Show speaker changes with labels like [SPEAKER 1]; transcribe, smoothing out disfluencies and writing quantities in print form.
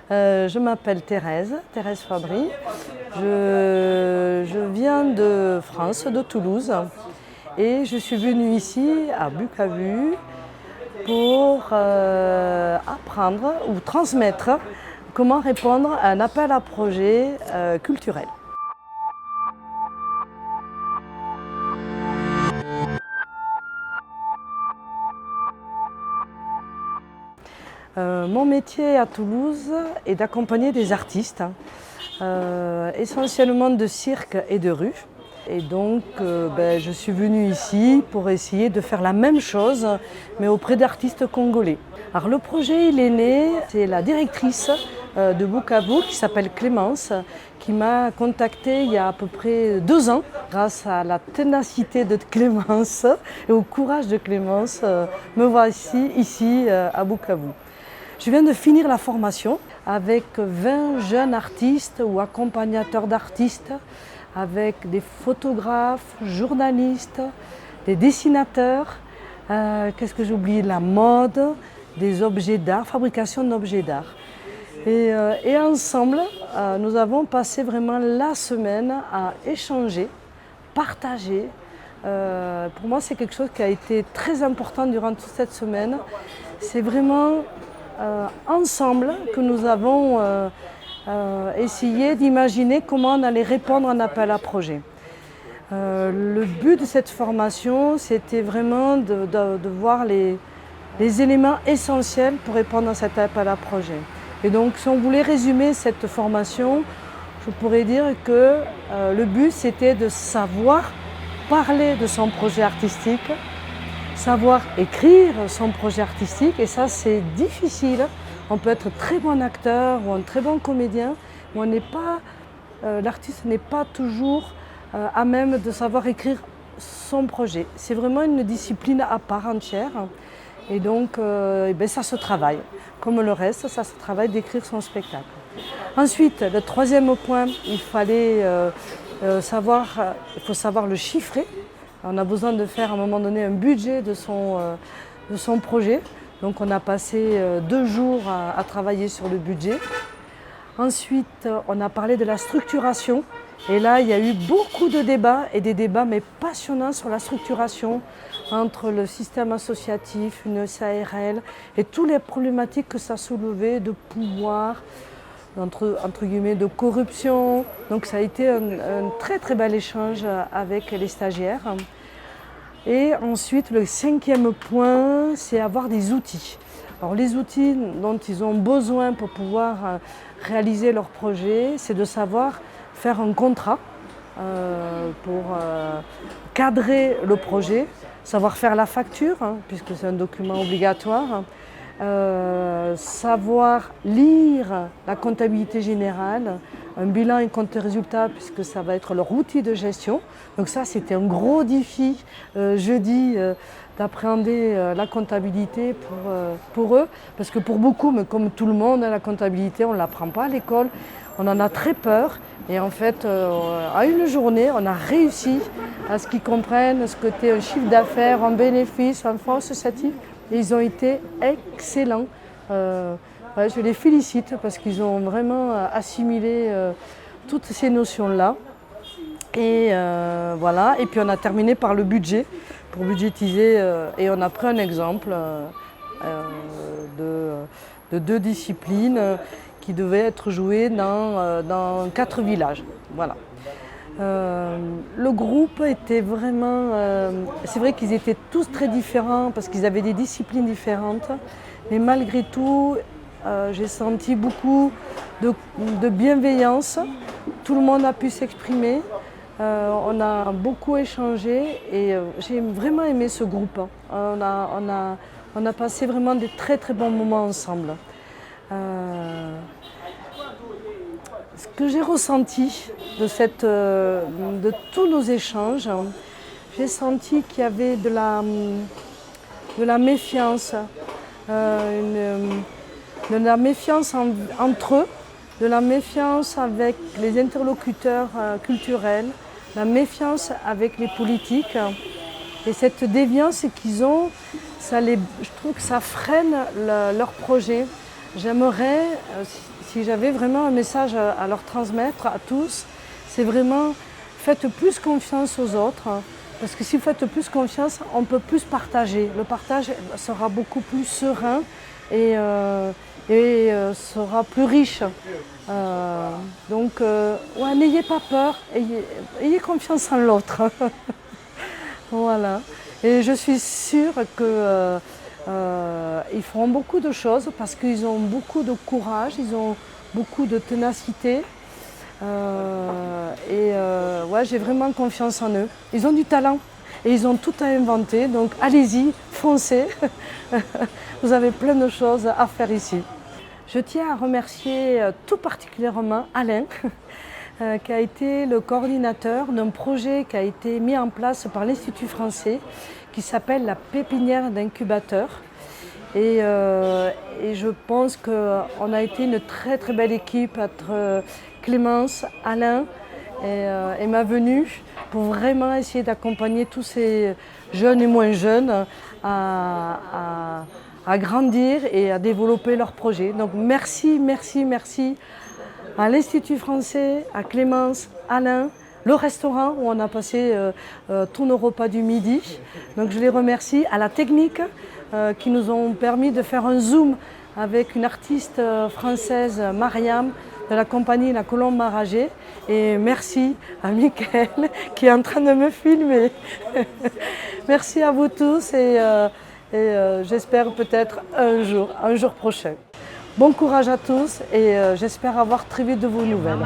[SPEAKER 1] Je m'appelle Thérèse Fabry. Je viens de France, de Toulouse, et je suis venue ici à Bukavu pour apprendre ou transmettre comment répondre à un appel à projet culturel. Mon métier à Toulouse est d'accompagner des artistes, essentiellement de cirque et de rue. Et donc je suis venue ici pour essayer de faire la même chose, mais auprès d'artistes congolais. Alors le projet il est né, c'est la directrice de Bukavu qui s'appelle Clémence, qui m'a contactée il y a à peu près 2 ans. Grâce à la ténacité de Clémence et au courage de Clémence, me voici ici à Bukavu. Je viens de finir la formation avec 20 jeunes artistes ou accompagnateurs d'artistes, avec des photographes, journalistes, des dessinateurs, qu'est-ce que j'ai oublié, la mode, des objets d'art, fabrication d'objets d'art. Et ensemble, nous avons passé vraiment la semaine à échanger, partager. Pour moi, c'est quelque chose qui a été très important durant toute cette semaine. C'est vraiment ensemble que nous avons essayé d'imaginer comment on allait répondre à un appel à projet. Le but de cette formation, c'était vraiment de voir les éléments essentiels pour répondre à cet appel à projet. Et donc, si on voulait résumer cette formation, je pourrais dire que le but, c'était de savoir parler de son projet artistique, savoir écrire son projet artistique, et ça c'est difficile. On peut être très bon acteur ou un très bon comédien, mais l'artiste n'est pas toujours à même de savoir écrire son projet. C'est vraiment une discipline à part entière, et donc ça se travaille. Comme le reste, ça se travaille d'écrire son spectacle. Ensuite, le troisième point, il faut savoir le chiffrer. On a besoin de faire à un moment donné un budget de son projet. Donc on a passé 2 jours à travailler sur le budget. Ensuite, on a parlé de la structuration. Et là, il y a eu beaucoup de débats, et des débats mais passionnants sur la structuration entre le système associatif, une SARL, et toutes les problématiques que ça soulevait de pouvoir, entre guillemets, de corruption. Donc ça a été un très très bel échange avec les stagiaires. Et ensuite, le 5e point, c'est avoir des outils. Alors les outils dont ils ont besoin pour pouvoir réaliser leur projet, c'est de savoir faire un contrat pour cadrer le projet, savoir faire la facture, puisque c'est un document obligatoire, savoir lire la comptabilité générale, un bilan et compte résultat, puisque ça va être leur outil de gestion. Donc ça, c'était un gros défi jeudi d'appréhender la comptabilité pour eux, parce que pour beaucoup, mais comme tout le monde, la comptabilité, on ne l'apprend pas à l'école, on en a très peur. Et en fait, à une journée, on a réussi à ce qu'ils comprennent ce que c'est un chiffre d'affaires, un bénéfice, un fonds associatif. Et ils ont été excellents. Je les félicite parce qu'ils ont vraiment assimilé toutes ces notions-là. Et voilà. Et puis on a terminé par le budget, pour budgétiser. Et on a pris un exemple de 2 disciplines qui devaient être jouées dans 4 villages. Voilà. Le groupe était vraiment... c'est vrai qu'ils étaient tous très différents parce qu'ils avaient des disciplines différentes. Mais malgré tout, j'ai senti beaucoup de bienveillance. Tout le monde a pu s'exprimer. On a beaucoup échangé et j'ai vraiment aimé ce groupe. On a passé vraiment des très très bons moments ensemble. Ce que j'ai ressenti de tous nos échanges, j'ai senti qu'il y avait de la méfiance, de la méfiance entre eux, de la méfiance avec les interlocuteurs culturels, la méfiance avec les politiques. Et cette déviance qu'ils ont, je trouve que ça freine leur projet. J'aimerais, si j'avais vraiment un message à leur transmettre à tous, c'est vraiment faites plus confiance aux autres. Parce que si vous faites plus confiance, on peut plus partager. Le partage sera beaucoup plus serein et sera plus riche. Ouais, n'ayez pas peur, ayez confiance en l'autre. Voilà. Et je suis sûre qu'ils feront beaucoup de choses parce qu'ils ont beaucoup de courage, ils ont beaucoup de ténacité. Ouais, j'ai vraiment confiance en eux. Ils ont du talent et ils ont tout à inventer, donc allez-y, foncez. Vous avez plein de choses à faire ici. Je tiens à remercier tout particulièrement Alain, qui a été le coordinateur d'un projet qui a été mis en place par l'Institut français, qui s'appelle la pépinière d'incubateur. Et je pense qu'on a été une très très belle équipe entre Clémence, Alain et ma venue pour vraiment essayer d'accompagner tous ces jeunes et moins jeunes à grandir et à développer leurs projets. Donc merci, merci, merci à l'Institut français, à Clémence, Alain, le restaurant où on a passé tous nos repas du midi. Donc je les remercie, à la technique qui nous ont permis de faire un zoom avec une artiste française, Mariam, de la compagnie La Colombe Maragé. Et merci à Mickaël qui est en train de me filmer. Merci à vous tous et j'espère peut-être un jour prochain. Bon courage à tous et j'espère avoir très vite de vos nouvelles.